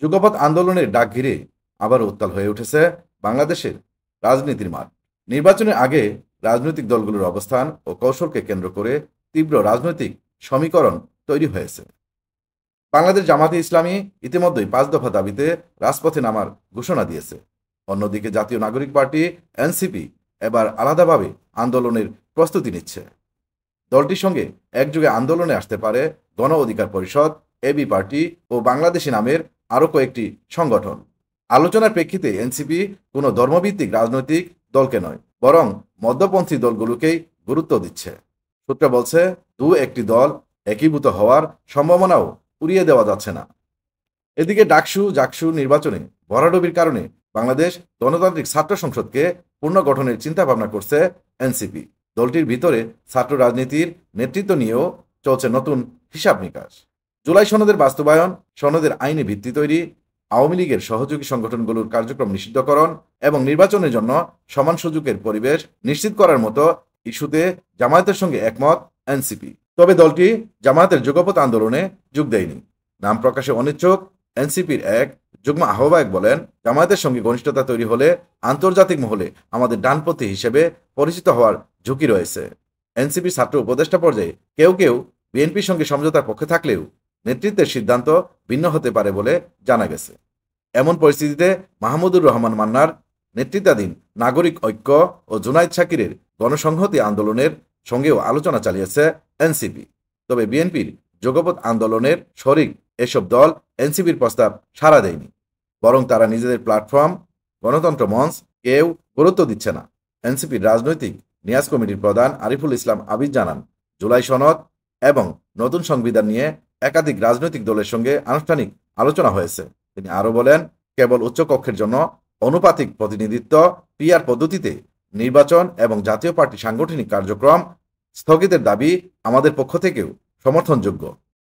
যুগপৎ আন্দোলনের ডাক ঘিরে আবারও উত্তাল হয়ে উঠেছে বাংলাদেশের রাজনীতির মাঠ। নির্বাচনের আগে রাজনৈতিক দলগুলোর অবস্থান ও কৌশলকে কেন্দ্র করে তীব্র রাজনৈতিক সমীকরণ তৈরি হয়েছে। বাংলাদেশ জামাতে ইসলামী ইতিমধ্যেই 5 দফা দাবিতে রাজপথে নামার ঘোষণা দিয়েছে। অন্যদিকে জাতীয় নাগরিক পার্টি এনসিপি এবার আলাদাভাবে আন্দোলনের প্রস্তুতি নিচ্ছে। দলটির সঙ্গে একযোগে আন্দোলনে আসতে পারে গণ অধিকার পরিষদ, এবি পার্টি ও বাংলাদেশি নামের আরও কয়েকটি সংগঠন। আলোচনার প্রেক্ষিতে এনসিপি কোনো ধর্মভিত্তিক রাজনৈতিক দলকে নয়, বরং মধ্যপন্থী দলগুলোকেই গুরুত্ব দিচ্ছে। সূত্র বলছে, একটি দল একীভূত হওয়ার সম্ভাবনাও উড়িয়ে দেওয়া যাচ্ছে না। এদিকে জাকসু নির্বাচনে ভরাডুবির কারণে বাংলাদেশ গণতান্ত্রিক ছাত্র সংসদকে পুনর্গঠনের চিন্তাভাবনা করছে এনসিপি। দলটির ভিতরে ছাত্র রাজনীতির নেতৃত্ব নিয়েও চলছে নতুন হিসাব নিকাশ। জুলাই সনদের বাস্তবায়ন, সনদের আইনি ভিত্তি তৈরি, আওয়ামী লীগের সহযোগী সংগঠনগুলোর কার্যক্রম নিষিদ্ধকরণ এবং নির্বাচনের জন্য সমান সুযোগের পরিবেশ নিশ্চিত করার মতো ইস্যুতে জামায়াতের সঙ্গে একমত এনসিপি। তবে দলটি জামায়াতের যুগপৎ আন্দোলনে যোগ দেয়নি। নাম প্রকাশে অনিচ্ছুক এনসিপির এক যুগ্ম আহ্বায়ক বলেন, জামায়াতের সঙ্গে ঘনিষ্ঠতা তৈরি হলে আন্তর্জাতিক মহলে আমাদের ডানপন্থী হিসেবে পরিচিত হওয়ার ঝুঁকি রয়েছে। এনসিপির ছাত্র উপদেষ্টা পর্যায়ে কেউ কেউ বিএনপির সঙ্গে সমঝোতার পক্ষে থাকলেও নেতৃত্বের সিদ্ধান্ত ভিন্ন হতে পারে বলে জানা গেছে। এমন পরিস্থিতিতে মাহমুদুর রহমান মান্নার নেতৃত্বাধীন নাগরিক ঐক্য ও জুনাইদ শাকিরের গণসংহতি আন্দোলনের সঙ্গেও আলোচনা চালিয়েছে এনসিপি। তবে বিএনপির যুগপৎ আন্দোলনের শরিক এসব দল এনসিপির প্রস্তাব সাড়া দেয়নি, বরং তারা নিজেদের প্ল্যাটফর্ম গণতন্ত্র মঞ্চ কেউ গুরুত্ব দিচ্ছে না। এনসিপির রাজনৈতিক নিয়াজ কমিটির প্রধান আরিফুল ইসলাম আবিদ জানান, জুলাই সনদ এবং নতুন সংবিধান নিয়ে একাধিক রাজনৈতিক দলের সঙ্গে আনুষ্ঠানিক আলোচনা হয়েছে। তিনি আরও বলেন, কেবল উচ্চকক্ষের জন্য অনুপাতিক প্রতিনিধিত্ব, পিআর পদ্ধতিতে নির্বাচন এবং জাতীয় পার্টি সাংগঠনিক কার্যক্রম স্থগিতের দাবি আমাদের পক্ষ থেকেও সমর্থনযোগ্য।